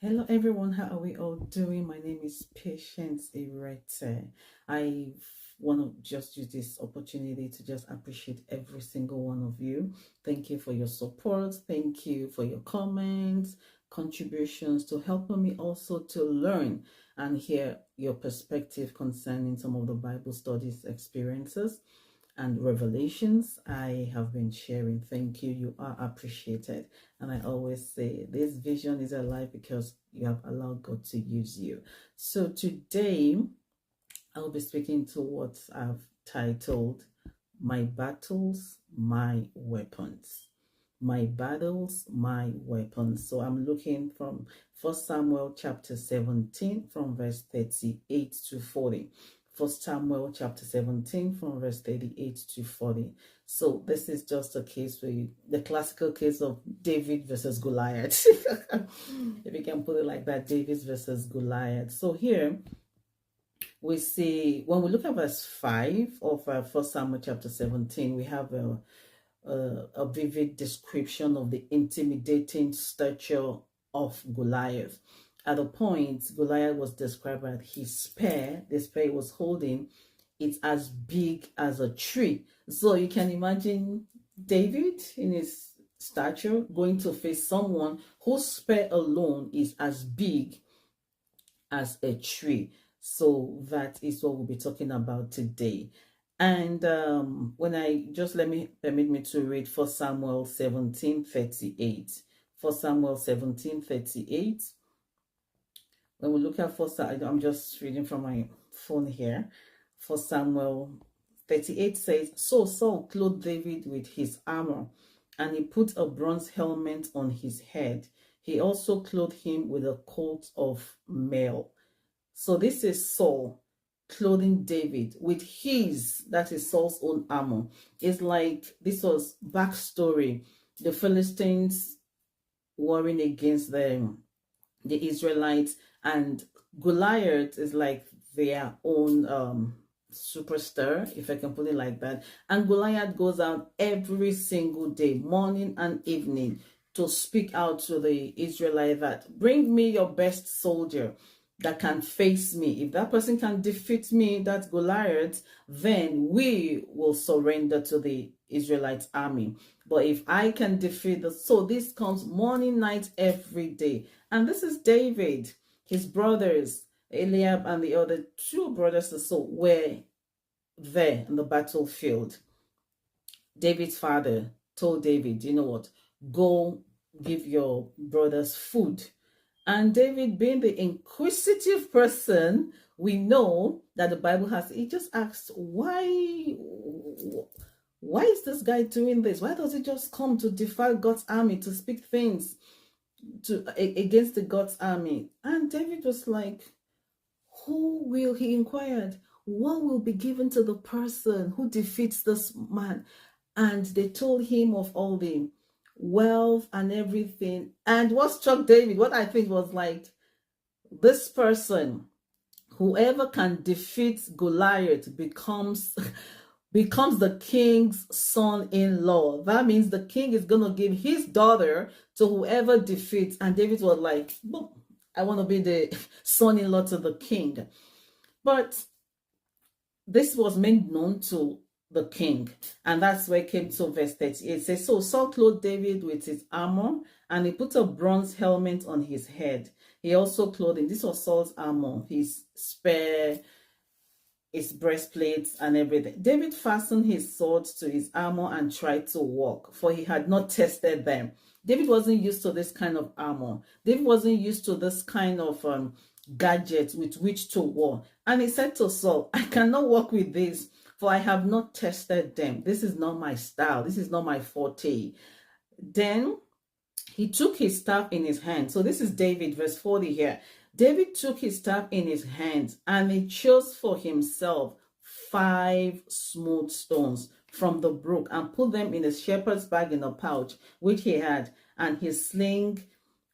Hello everyone, how are we all doing? My name is Patience Irete. I want to just use this opportunity to just appreciate every single one of you. Thank you for your support. Thank you for your comments, contributions to helping me also to learn and hear your perspective concerning some of the Bible studies experiences and revelations I have been sharing. Thank you. You are appreciated. And I always say this vision is alive because you have allowed God to use you. So today I'll be speaking to what I've titled My Battles, My Weapons. My battles, my weapons. So I'm looking from 1 Samuel chapter 17 from verse 38 to 40. 1 Samuel chapter 17 from verse 38 to 40. So this is just a case where the classical case of David versus Goliath. If you can put it like that, David versus Goliath. So here we see, when we look at verse 5 of 1 Samuel chapter 17, we have a vivid description of the intimidating stature of Goliath. At the point, Goliath was described as his spear, the spear he was holding, it's as big as a tree. So you can imagine David in his stature going to face someone whose spear alone is as big as a tree. So that is what we'll be talking about today. And when I just permit me to read 1 Samuel 17:38. 1 Samuel 17:38. When we look at first, I'm just reading from my phone here. 1 Samuel 38 says, So Saul clothed David with his armor, and he put a bronze helmet on his head. He also clothed him with a coat of mail. So this is Saul clothing David with his, that is Saul's own armor. It's like this was backstory. The Philistines warring against the Israelites, and Goliath is like their own superstar, if I can put it like that. And Goliath goes out every single day, morning and evening, to speak out to the Israelite that bring me your best soldier that can face me. If that person can defeat me, that's Goliath, then we will surrender to the Israelite army. But if I can defeat the, so this comes morning, night, every day. And this is David. His brothers, Eliab and the other two brothers or so, were there in the battlefield. David's father told David, you know what, go give your brothers food. And David, being the inquisitive person we know that the Bible has, he just asked, why is this guy doing this? Why does he just come to defy God's army, to speak things against the God's army? And David was like, who will, he inquired, what will be given to the person who defeats this man? And they told him of all the wealth and everything. And what struck David, what I think was like, this person, whoever can defeat Goliath becomes the king's son-in-law. That means the king is going to give his daughter to whoever defeats. And David was like, I want to be the son-in-law to the king. But this was made known to the king, and that's where it came to verse 38. It says, So Saul clothed David with his armor, and he put a bronze helmet on his head. He also clothed him. This was Saul's armor, his spear, his breastplates, and everything. David fastened his sword to his armor and tried to walk, for he had not tested them. David wasn't used to this kind of armor. David wasn't used to this kind of gadgets with which to war. And he said to Saul, I cannot walk with this, for I have not tested them. This is not my style. This is not my forte. Then he took his staff in his hand. So this is David, verse 40 here. David took his staff in his hand, and he chose for himself 5 smooth stones from the brook and put them in a shepherd's bag in a pouch, which he had, and his sling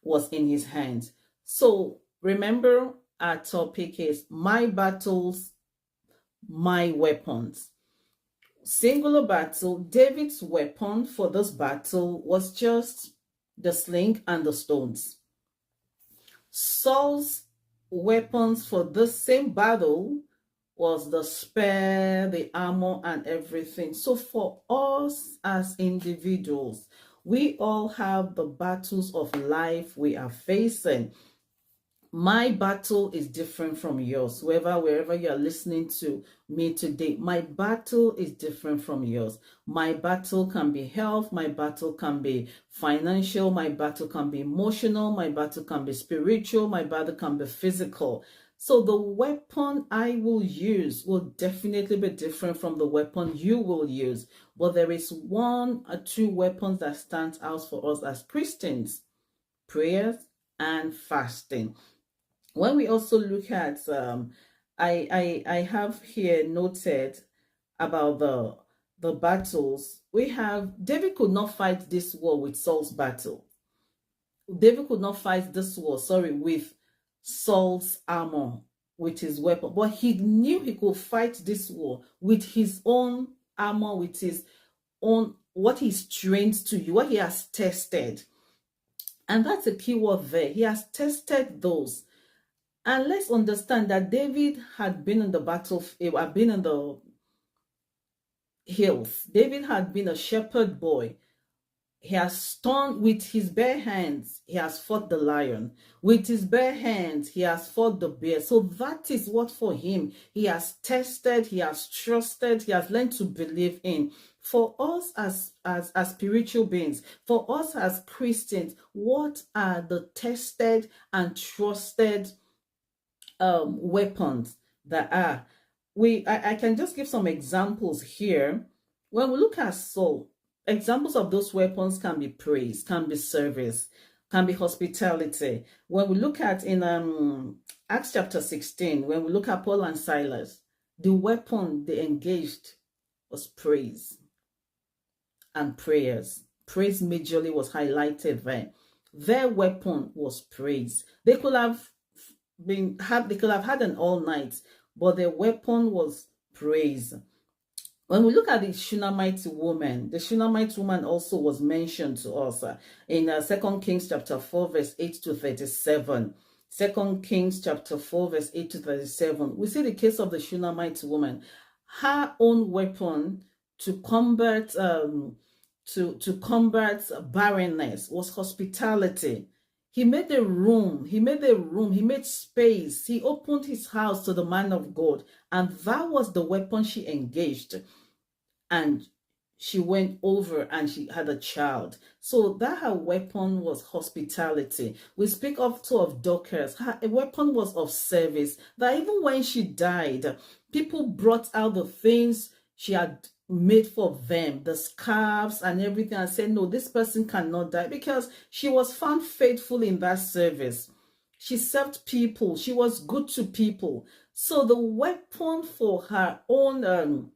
was in his hand. So remember, our topic is my battles, my weapons. Singular battle. David's weapon for this battle was just the sling and the stones. Saul's weapons for this same battle was the spear, the armor, and everything. So for us as individuals, we all have the battles of life we are facing. My battle is different from yours. Wherever you are listening to me today, my battle is different from yours. My battle can be health, my battle can be financial, my battle can be emotional, my battle can be spiritual, my battle can be physical. So the weapon I will use will definitely be different from the weapon you will use. But there is one or two weapons that stand out for us as Christians: prayers and fasting. When we also look at I have here noted about the battles. We have David could not fight this war with Saul's battle. David could not fight this war, sorry, with Saul's armor, with his weapon, but he knew he could fight this war with his own armor, with his own, what he's trained to you, what he has tested. And that's a key word there. He has tested those. And let's understand that David had been in the battle, had been in the hills. David had been a shepherd boy. He has stormed with his bare hands. He has fought the lion. With his bare hands, he has fought the bear. So that is what for him, he has tested, he has trusted, he has learned to believe in. For us as spiritual beings, for us as Christians, what are the tested and trusted weapons that are? I can just give some examples here. When we look at Saul, examples of those weapons can be praise, can be service, can be hospitality. When we look at in Acts chapter 16, when we look at Paul and Silas, the weapon they engaged was praise and prayers. Praise majorly was highlighted there. Their weapon was praise. They could have had an all night, but their weapon was praise. When we look at the Shunammite woman, the Shunammite woman also was mentioned to us in 2 Kings chapter 4, verse 8 to 37. 2 Kings chapter 4, verse 8 to 37. We see the case of the Shunammite woman. Her own weapon to combat barrenness was hospitality. He made a room, he made space. He opened his house to the man of God, and that was the weapon she engaged. And she went over and she had a child. So that her weapon was hospitality. We speak also of Dorcas. Her weapon was of service. That even when she died, people brought out the things she had made for them, the scarves and everything, and said, no, this person cannot die, because she was found faithful in that service. She served people. She was good to people. So the weapon for her own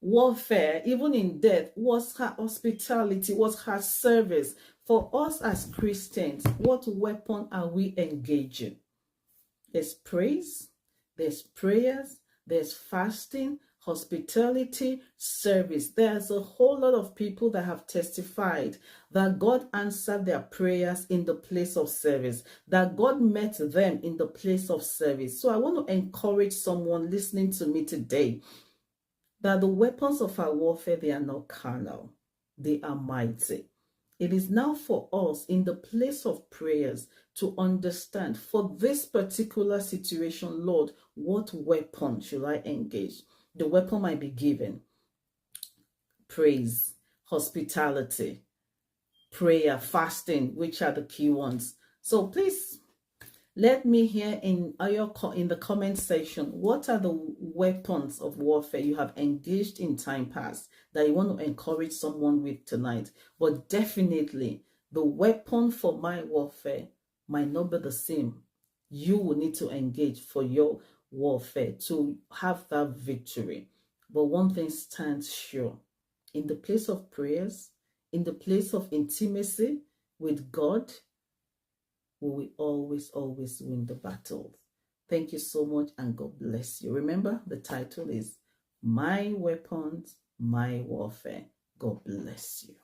warfare, even in death, was her hospitality, was her service. For us as Christians, what weapon are we engaging? There's praise, there's prayers, there's fasting, hospitality, service. There's a whole lot of people that have testified that God answered their prayers in the place of service, that God met them in the place of service. So I want to encourage someone listening to me today that the weapons of our warfare, they are not carnal, they are mighty. It is now for us in the place of prayers to understand, for this particular situation, Lord, what weapon should I engage? The weapon might be given: praise, hospitality, prayer, fasting, which are the key ones. So please let me hear in the comment section, what are the weapons of warfare you have engaged in time past that you want to encourage someone with tonight? But definitely, the weapon for my warfare might not be the same. You will need to engage for your warfare to have that victory. But one thing stands sure: in the place of prayers, in the place of intimacy with God, we will always win the battle. Thank you so much, and God bless you. Remember, the title is My Weapons, My Warfare. God bless you.